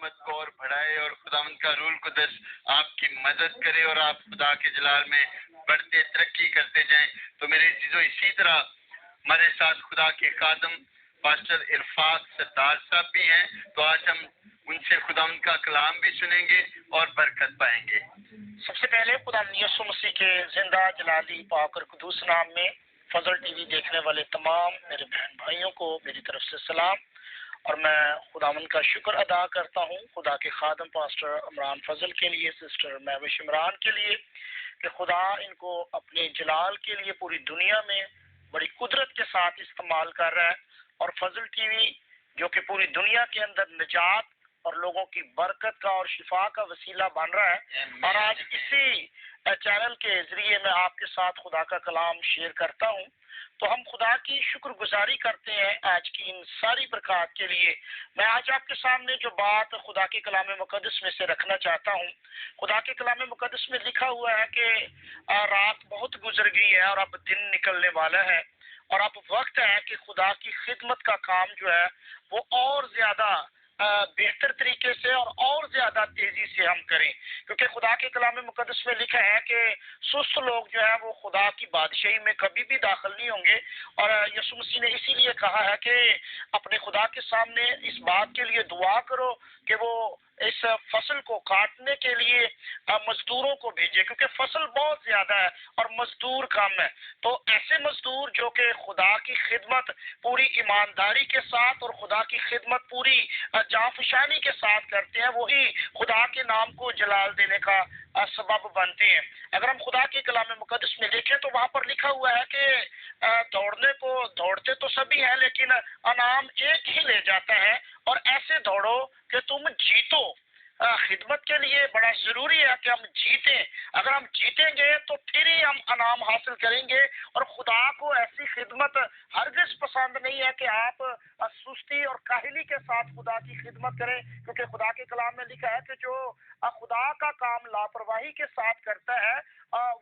خدمت کو اور بڑھائے اور خداوند کا رول قدس آپ کی مدد کرے اور آپ خدا کے جلال میں بڑھتے ترقی کرتے جائیں. تو میرے چیزوں اسی طرح ہمارے ساتھ خدا کے خادم پاسٹر عرفات ستار صاحب بھی ہیں، تو آج ہم ان سے خداوند کا کلام بھی سنیں گے اور برکت پائیں گے. سب سے پہلے خدا یسوع مسیح کے زندہ جلالی پاک اور قدوس نام میں فضل ٹی وی دیکھنے والے تمام میرے بہن بھائیوں کو میری طرف سے سلام، اور میں خداوند کا شکر ادا کرتا ہوں خدا کے خادم پاسٹر عمران فضل کے لیے، سسٹر مہوش عمران کے لیے، کہ خدا ان کو اپنے جلال کے لیے پوری دنیا میں بڑی قدرت کے ساتھ استعمال کر رہا ہے، اور فضل ٹی وی جو کہ پوری دنیا کے اندر نجات اور لوگوں کی برکت کا اور شفا کا وسیلہ بن رہا ہے. اور آج اسی چینل کے ذریعے میں آپ کے ساتھ خدا کا کلام شیئر کرتا ہوں. تو ہم خدا کی شکر گزاری کرتے ہیں آج کی ان ساری برکات کے لیے. میں آج آپ کے سامنے جو بات خدا کے کلام مقدس میں سے رکھنا چاہتا ہوں، خدا کے کلام مقدس میں لکھا ہوا ہے کہ رات بہت گزر گئی ہے اور اب دن نکلنے والا ہے، اور اب وقت ہے کہ خدا کی خدمت کا کام جو ہے وہ اور زیادہ بہتر طریقے سے اور زیادہ تیزی سے ہم کریں، کیونکہ خدا کے کلام مقدس میں لکھا ہے کہ سست لوگ جو ہے وہ خدا کی بادشاہی میں کبھی بھی داخل نہیں ہوں گے. اور یسوع مسیح نے اسی لیے کہا ہے کہ اپنے خدا کے سامنے اس بات کے لیے دعا کرو کہ وہ اس فصل کو کاٹنے کے لیے مزدوروں کو بھیجے، کیونکہ فصل بہت زیادہ ہے اور مزدور کم ہے. تو ایسے مزدور جو کہ خدا کی خدمت پوری ایمانداری کے ساتھ اور خدا کی خدمت پوری جانفشانی کے ساتھ کرتے ہیں، وہی خدا کے نام کو جلال دینے کا سبب بنتے ہیں. اگر ہم خدا کے کلام مقدس میں دیکھیں تو وہاں پر لکھا ہوا ہے کہ دوڑتے تو سبھی ہیں لیکن انعام ایک ہی لے جاتا ہے، اور ایسے دوڑو کہ تم جیتو. خدمت کے لیے بڑا ضروری ہے کہ ہم جیتیں. اگر ہم جیتیں گے تو پھر ہی ہم انعام حاصل کریں گے. اور خدا کو ایسی خدمت ہرگز پسند نہیں ہے کہ آپ سستی اور کاہلی کے ساتھ خدا کی خدمت کریں، کیونکہ خدا کے کلام میں لکھا ہے کہ جو خدا کا کام لاپرواہی کے ساتھ کرتا ہے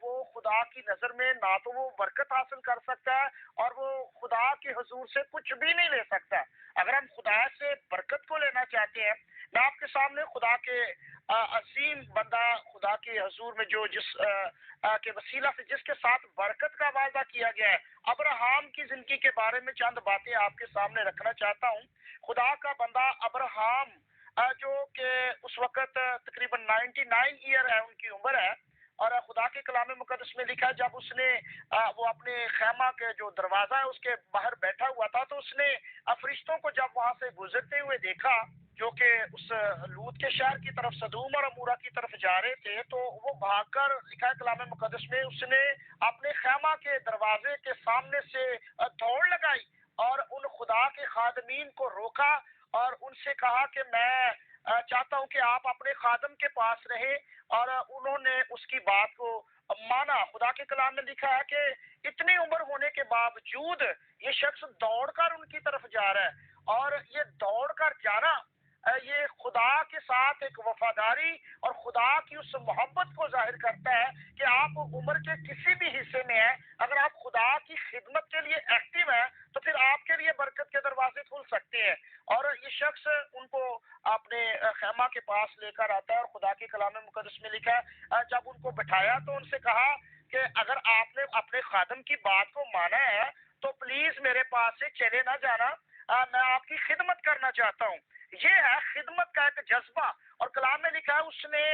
وہ خدا کی نظر میں نہ تو وہ برکت حاصل کر سکتا ہے اور وہ خدا کے حضور سے کچھ بھی نہیں لے سکتا. اگر ہم خدا سے برکت کو لینا چاہتے ہیں، میں آپ کے سامنے خدا کے عظیم بندہ خدا کے حضور میں جو جس کے وسیلہ سے جس کے ساتھ برکت کا وعدہ کیا گیا ہے، ابراہم کی زندگی کے بارے میں چند باتیں آپ کے سامنے رکھنا چاہتا ہوں. خدا کا بندہ ابراہم جو کہ اس وقت تقریباً 99 ایئر ہے ان کی عمر ہے، اور خدا کے کلام مقدس میں لکھا ہے جب اس نے وہ اپنے خیمہ کے جو دروازہ ہے اس کے باہر بیٹھا ہوا تھا، تو اس نے فرشتوں کو جب وہاں سے گزرتے ہوئے دیکھا جو کہ اس لوط کے شہر کی طرف سدوم اور عمورہ کی طرف جا رہے تھے، تو وہ بھاگ کر لکھا ہے کلام مقدس میں اس نے اپنے خیمہ کے دروازے کے سامنے سے دوڑ لگائی اور ان خدا کے خادمین کو روکا اور ان سے کہا کہ میں چاہتا ہوں کہ آپ اپنے خادم کے پاس رہیں، اور انہوں نے اس کی بات کو مانا. خدا کے کلام میں لکھا ہے کہ اتنی عمر ہونے کے باوجود یہ شخص دوڑ کر ان کی طرف جا رہا ہے، اور یہ دوڑ کر جانا یہ خدا کے ساتھ ایک وفاداری اور خدا کی اس محبت کو ظاہر کرتا ہے کہ آپ عمر کے کسی بھی حصے میں ہیں، اگر آپ خدا کی خدمت کے لیے ایکٹیو ہیں تو پھر آپ کے لیے برکت کے دروازے کھل سکتے ہیں. اور یہ شخص ان کو اپنے خیمہ کے پاس لے کر آتا ہے، اور خدا کے کلام مقدس میں لکھا ہے جب ان کو بٹھایا تو ان سے کہا کہ اگر آپ نے اپنے خادم کی بات کو مانا ہے تو پلیز میرے پاس سے چلے نہ جانا، میں آپ کی خدمت کرنا چاہتا ہوں. یہ ہے خدمت کا ایک جذبہ. اور کلام میں لکھا ہے اس نے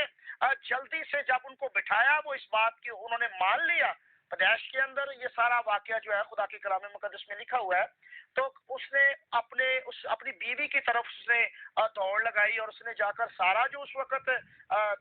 جلدی سے جب ان کو بٹھایا وہ اس بات کی انہوں نے مان لیا. پدیش کے اندر یہ سارا واقعہ جو ہے خدا کے کلام مقدس میں لکھا ہوا ہے. تو اس نے اپنی بیوی کی طرف اس نے دوڑ لگائی، اور اس نے جا کر سارا جو اس وقت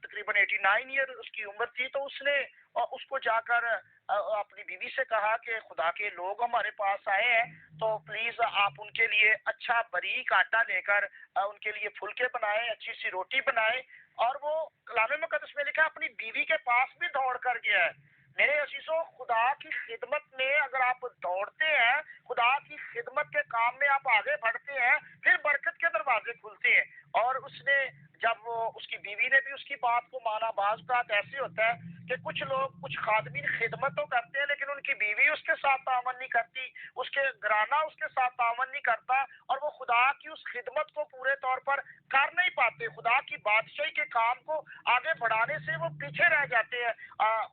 تقریباً 89 ایئر اس کی عمر تھی، تو اس نے اس کو جا کر اپنی بیوی سے کہا کہ خدا کے لوگ ہمارے پاس آئے ہیں تو پلیز آپ ان کے لیے اچھا باریک آٹا لے کر ان کے لیے پھلکے بنائیں، اچھی سی روٹی بنائیں. اور وہ کلام مقدس میں لکھا اپنی بیوی کے پاس بھی دوڑ کر گیا ہے. میرے عزیزوں، خدا کی خدمت میں اگر آپ دوڑتے ہیں، خدا کی خدمت کے کام میں آپ آگے بڑھتے ہیں، پھر برکت کے دروازے کھلتے ہیں. اور اس نے جب وہ اس کی بیوی نے بھی اس کی بات کو مانا. بعض بات ایسی ہوتا ہے کہ کچھ لوگ کچھ خادمین خدمت تو کرتے ہیں لیکن ان کی بیوی اس کے ساتھ تعاون نہیں کرتی، اس کے گھرانہ اس کے ساتھ تعاون نہیں کرتا، اور وہ خدا کی اس خدمت کو پورے طور پر کر نہیں پاتے، خدا کی بادشاہی کے کام کو آگے بڑھانے سے وہ پیچھے رہ جاتے ہیں۔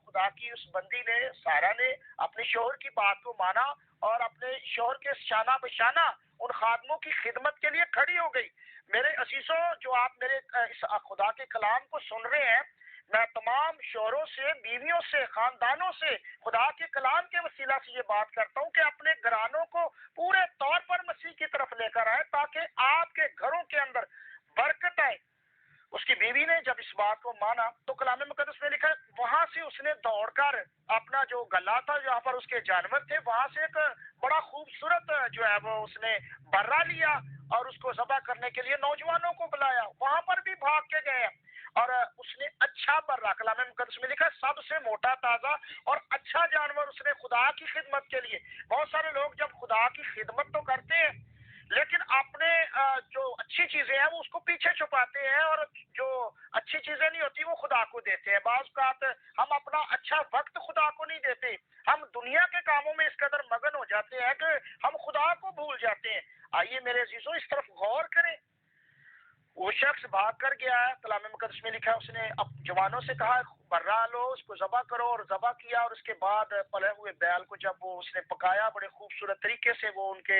خدا کی اس بندی نے، سارہ نے، اپنے شوہر کی بات کو مانا اور اپنے شوہر کے شانہ بشانہ ان خادموں کی خدمت کے لیے کھڑی ہو گئی۔ میرے عزیزوں، جو آپ میرے اس خدا کے کلام کو سن رہے ہیں، میں تمام شوہروں سے، بیویوں سے، خاندانوں سے خدا کے کلام کے وسیلہ سے یہ بات کرتا ہوں کہ اپنے گھرانوں کو پورے طور پر مسیح کی طرف لے کر آئے تاکہ آپ کے گھروں کے اندر برکت آئے۔ اس کی بیوی نے جب اس بات کو مانا تو کلام مقدس میں لکھا ہے، وہاں سے اس نے دوڑ کر اپنا جو گلا تھا جہاں پر اس کے جانور تھے، وہاں سے ایک بڑا خوبصورت جو ہے وہ اس نے برا لیا اور اس کو ذبح کرنے کے لیے نوجوانوں کو بلایا، وہاں پر بھی بھاگ کے گئے اور اس نے اچھا برا، کلام مقدس میں لکھا ہے سب سے موٹا، تازہ اور اچھا جانور اس نے خدا کی خدمت کے لیے۔ بہت سارے لوگ جب خدا کی خدمت تو کرتے ہیں لیکن اپنے جو اچھی چیزیں ہیں وہ اس کو پیچھے چھپاتے ہیں، اور جو اچھی چیزیں نہیں ہوتی وہ خدا کو دیتے ہیں۔ بعض اوقات ہم اپنا اچھا وقت خدا کو نہیں دیتے، ہم دنیا کے کاموں میں اس قدر مگن ہو جاتے ہیں کہ ہم خدا کو بھول جاتے ہیں۔ آئیے میرے عزیزوں اس طرف غور کریں۔ وہ شخص بھاگ کر گیا ہے، کلام مقدس میں لکھا ہے اس نے جوانوں سے کہا برا لو، اس کو ذبح کرو، اور ذبح کیا، اور اس کے بعد پلے ہوئے بیل کو جب وہ اس نے پکایا بڑے خوبصورت طریقے سے، وہ ان کے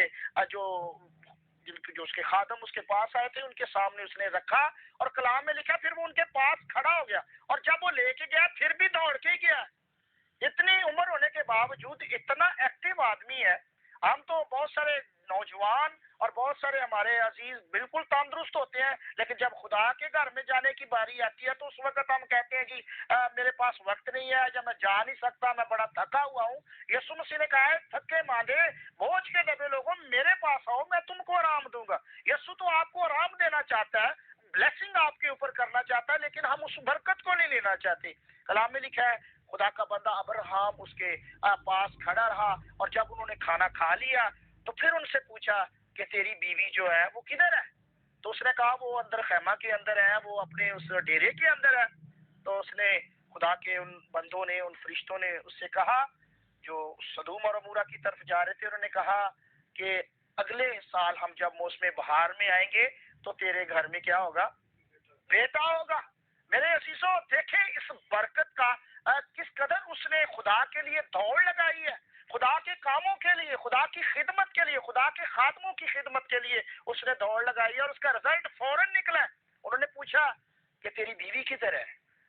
جو اس کے خادم اس کے پاس آئے تھے ان کے سامنے اس نے رکھا، اور کلام میں لکھا پھر وہ ان کے پاس کھڑا ہو گیا، اور جب وہ لے کے گیا پھر بھی دوڑ کے ہی گیا۔ اتنی عمر ہونے کے باوجود اتنا ایکٹیو آدمی ہے۔ ہم تو بہت سارے نوجوان اور بہت سارے ہمارے عزیز بالکل تندرست ہوتے ہیں، لیکن جب خدا کے گھر میں جانے کی باری آتی ہے تو اس وقت ہم کہتے ہیں جی میرے پاس وقت نہیں ہے، یا میں جا نہیں سکتا، میں بڑا تھکا ہوا ہوں۔ یسوع مسیح نے کہا ہے تھکے ماندے بوجھ کے دبے لوگوں میرے پاس آؤ، میں تم کو آرام دوں گا۔ یسوع تو آپ کو آرام دینا چاہتا ہے، بلیسنگ آپ کے اوپر کرنا چاہتا ہے، لیکن ہم اس برکت کو نہیں لینا چاہتے۔ کلام میں لکھا ہے خدا کا بندہ ابراہم اس کے پاس کھڑا رہا، اور جب انہوں نے کھانا کھا لیا تو پھر ان سے پوچھا کہ تیری بیوی جو ہے وہ کدھر ہے؟ تو اس نے کہا وہ اندر خیمہ کے اندر ہے، وہ اپنے اس ڈیرے کے اندر ہے۔ تو اس نے خدا کے ان بندوں نے، ان فرشتوں نے اس سے کہا جو سدوم اور عمورہ کی طرف جا رہے تھے، انہوں نے کہا کہ اگلے سال ہم جب موسم بہار میں آئیں گے تو تیرے گھر میں کیا ہوگا؟ بیٹا ہوگا۔ میرے عزیزوں دیکھیں اس برکت کا کس قدر اس نے خدا کے لیے دوڑ لگائی ہے، خدا کے کاموں کے لیے، خدا کی خدمت کے لیے، خدا کے خادموں کی خدمت کے لیے اس نے دوڑ لگائی ہے، اور اس کا رزلٹ فوراً نکلا ہے۔ انہوں نے پوچھا کہ تیری بیوی کدھر ہے؟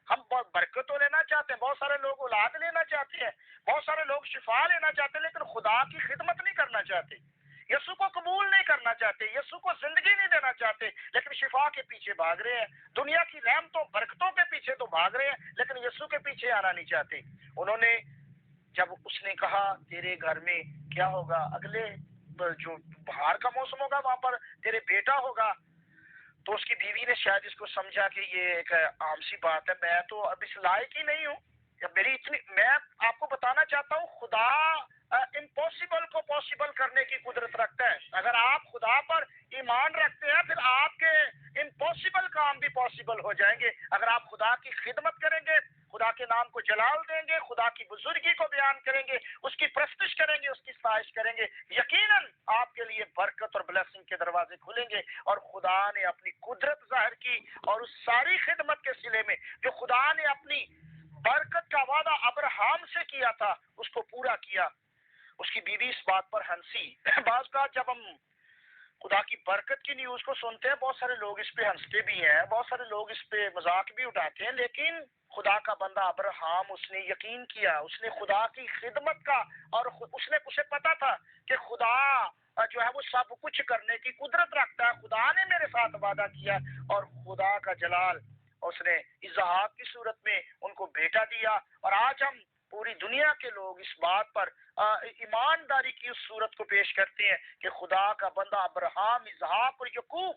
ہم بہت برکت تو لینا چاہتے ہیں، بہت سارے لوگ اولاد لینا چاہتے ہیں، بہت سارے لوگ شفا لینا چاہتے ہیں، لیکن خدا کی خدمت نہیں کرنا چاہتے، یسوع کو قبول نہیں کرنا چاہتے، یسوع کو زندگی نہیں دینا چاہتے، لیکن شفا کے پیچھے بھاگ رہے ہیں، دنیا کی رحمتوں برکتوں کے پیچھے تو بھاگ رہے ہیں لیکن یسوع کے پیچھے آنا نہیں چاہتے۔ انہوں نے جب اس نے کہا تیرے گھر میں کیا ہوگا، اگلے جو بہار کا موسم ہوگا وہاں پر تیرے بیٹا ہوگا، تو اس کی بیوی نے شاید اس کو سمجھا کہ یہ ایک عام سی بات ہے، میں تو اب اس لائق ہی نہیں ہوں، میں آپ کو بتانا چاہتا ہوں خدا امپاسبل کو پاسبل کرنے کی قدرت رکھتا ہے۔ اگر آپ خدا پر ایمان رکھتے ہیں پھر آپ کے امپاسبل کام بھی پاسبل ہو جائیں گے۔ اگر آپ خدا کی خدمت کریں گے، خدا کے نام کو جلال دیں گے، خدا کی بزرگی کو بیان کریں گے، اس کی پرستش کریں گے، اس کی ستائش کریں گے، یقیناً آپ کے لیے برکت اور بلیسنگ کے دروازے کھلیں گے۔ اور خدا نے اپنی قدرت ظاہر کی، اور اس ساری خدمت کے صلے میں جو خدا نے اپنی برکت کا وعدہ ابراہم سے کیا تھا اس کو پورا کیا۔ اس کی بیوی اس بات پر ہنسی۔ بعض کا جب ہم خدا کی برکت کی نیوز کو سنتے ہیں بہت سارے لوگ اس پہ ہنستے بھی ہیں، بہت سارے لوگ اس پہ مذاق بھی اٹھاتے ہیں، لیکن خدا کا بندہ ابراہم اس نے یقین کیا، اس نے خدا کی خدمت کا، اور اس نے اسے پتا تھا کہ خدا جو ہے وہ سب کچھ کرنے کی قدرت رکھتا ہے، خدا نے میرے ساتھ وعدہ کیا، اور خدا کا جلال اس نے اسحاق کی صورت میں ان کو بیٹا دیا۔ اور آج ہم پوری دنیا کے لوگ اس بات پر ایمانداری کی اس صورت کو پیش کرتے ہیں کہ خدا کا بندہ ابراہم، اسحاق اور یعقوب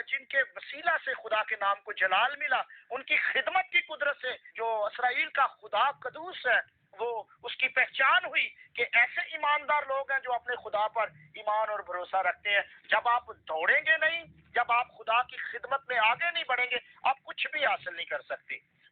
جن کے وسیلہ سے خدا کے نام کو جلال ملا، ان کی خدمت کی قدرت سے جو اسرائیل کا خدا قدوس ہے وہ اس کی پہچان ہوئی کہ ایسے ایماندار لوگ ہیں جو اپنے خدا پر ایمان اور بھروسہ رکھتے ہیں۔ جب آپ دوڑیں گے نہیں، جب آپ خدا کی خدمت میں آگے نہیں بڑھیں گے، آپ کچھ بھی حاصل نہیں کر سکتے۔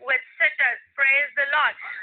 with sitters. Praise the Lord.